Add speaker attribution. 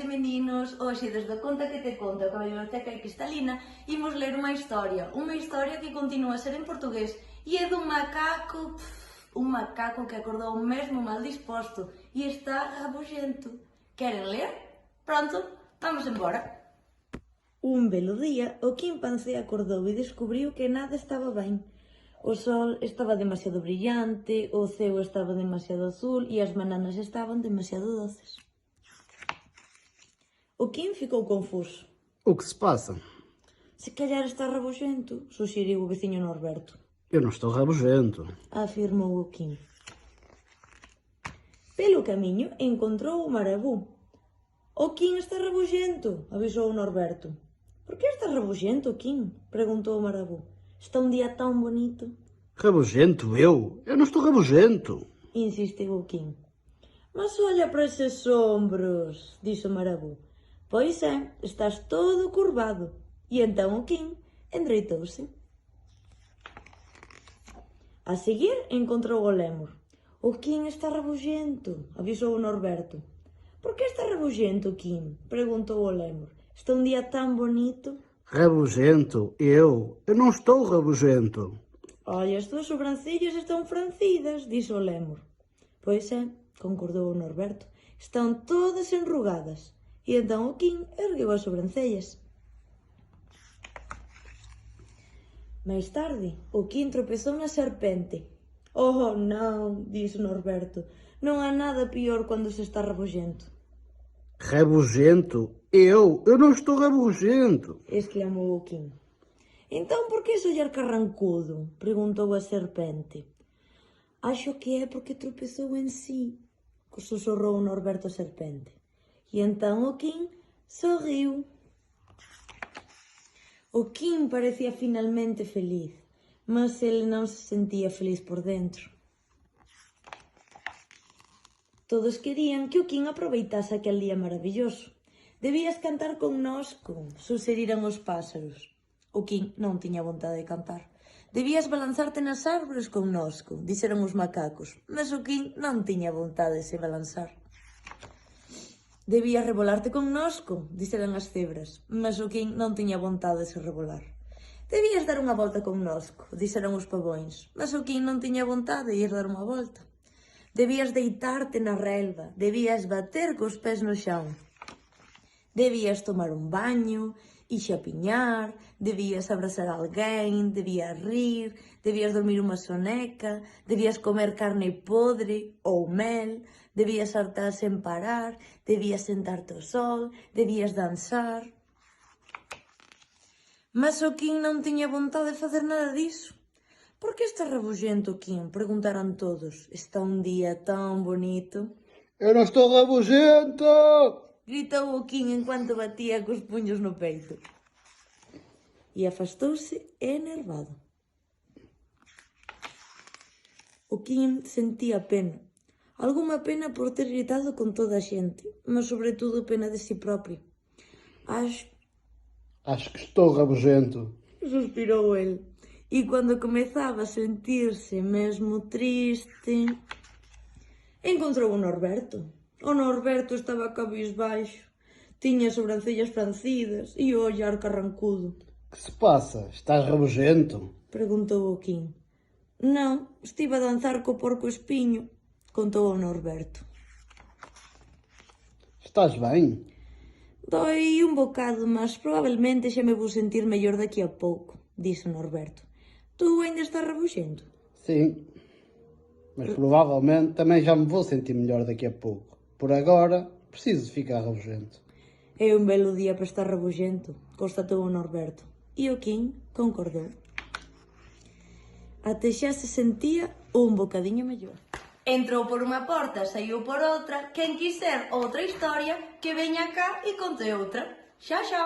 Speaker 1: meninos, hoxe desde a conta que te conta a Biblioteca Cristalina imos ler unha historia que continúa a ser en portugués e é dun macaco que acordou mesmo mal disposto e está rabuxento. Queren ler? Pronto, vamos embora. Un belo día, o chimpancé acordou e descubriu que nada estaba ben. O sol estaba demasiado brillante, o ceo estaba demasiado azul e as bananas estaban demasiado doces. O Kim ficou confuso.
Speaker 2: O que se passa?
Speaker 1: Se calhar está rabuxento, suxeriu o veciño Norberto.
Speaker 2: Eu não estou rabugento.
Speaker 1: Afirmou o Kim. Pelo camiño encontrou o marabú. O Kim está rabuxento, avisou o Norberto. Por que está rabuxento, Kim? Preguntou o marabú. Está un día tão bonito.
Speaker 2: Rabugento? Eu? Eu não estou rabugento.
Speaker 1: Insistiu o Kim. Mas olha para esses ombros, disse o marabú. Pois é, estás todo curvado. E então o Kim endireitou-se. A seguir encontrou o lémur. O Kim está rabugento, avisou o Norberto. Por que está rabugento, Kim? Perguntou o lémur. Está um dia tão bonito.
Speaker 2: Rabugento? Eu? Eu não estou rabugento.
Speaker 1: Olha, as tuas sobrancelhas estão francidas, disse o lémur. Pois é, concordou o Norberto. Estão todas enrugadas. E então o Kim ergueu as sobrancelhas. Mais tarde, o Kim tropeçou na serpente. Oh, não, disse Norberto. Não há nada pior quando se está rabugento.
Speaker 2: Rabugento? Eu? Eu não estou rabugento.
Speaker 1: Exclamou o Kim. Então por que esse olhar carrancudo? Perguntou a serpente. Acho que é porque tropeçou em si, sussurrou Norberto a serpente. E então o Kim sorriu. O Kim parecía finalmente feliz, mas ele non se sentía feliz por dentro. Todos querían que o Kim aproveitase aquel día maravilloso. Debías cantar connosco, sugeriran os pásaros. O Kim non tiña vontade de cantar. Debías balanzarte nas árbores connosco, dixeron os macacos, mas o Kim non tiña vontade de se balanzar. Debías rebolarte connosco, dixeran as cebras, mas o Kim non tiña vontade de se rebolar. Debías dar unha volta connosco, dixeran os pavóns, mas o Kim non tiña vontade de ir dar unha volta. Debías deitarte na relva, debías bater cos pés no xao. Debías tomar un baño e xapiñar, debías abrazar alguén, debías rir, debías dormir unha soneca, debías comer carne podre ou mel, debías saltar sen parar, debías sentarte ao sol, debías danzar. Mas o Kim non tiña vontade de facer nada diso. Por que está rabugento, Kim? Preguntaran todos. Está un día tan bonito.
Speaker 2: Eu não estou rabugento!
Speaker 1: Gritou o Kim enquanto batía cos puños no peito. E afastouse enervado. O Kim sentía pena. Alguma pena por ter gritado con toda a xente, mas sobretudo pena de si propio.
Speaker 2: Acho que estou rabugento.
Speaker 1: Suspirou el. E cando comezaba a sentirse mesmo triste, encontrou o Norberto. O Norberto estaba cabisbaixo, tiña as sobrancellas francidas e o ollar carrancudo.
Speaker 2: Que se passa? Estás rabugento?
Speaker 1: Preguntou o Kim. Non, estive a danzar co porco espiño, contou o Norberto.
Speaker 2: Estás bem?
Speaker 1: Doi un bocado, mas probablemente xa me vou sentir mellor daqui a pouco, disse o Norberto. Tu ainda estás rabuxento?
Speaker 2: Sim. Mas provavelmente também já me vou sentir melhor daqui a pouco. Por agora, preciso de ficar rabugento.
Speaker 1: É un belo día para estar rabuxento, constatou o Norberto. E o Kim concordou. Até xa se sentía un bocadiño mellor. Entrou por unha porta, saiu por outra. Quen quiser outra historia, que veña cá e conte outra. Xa, xa.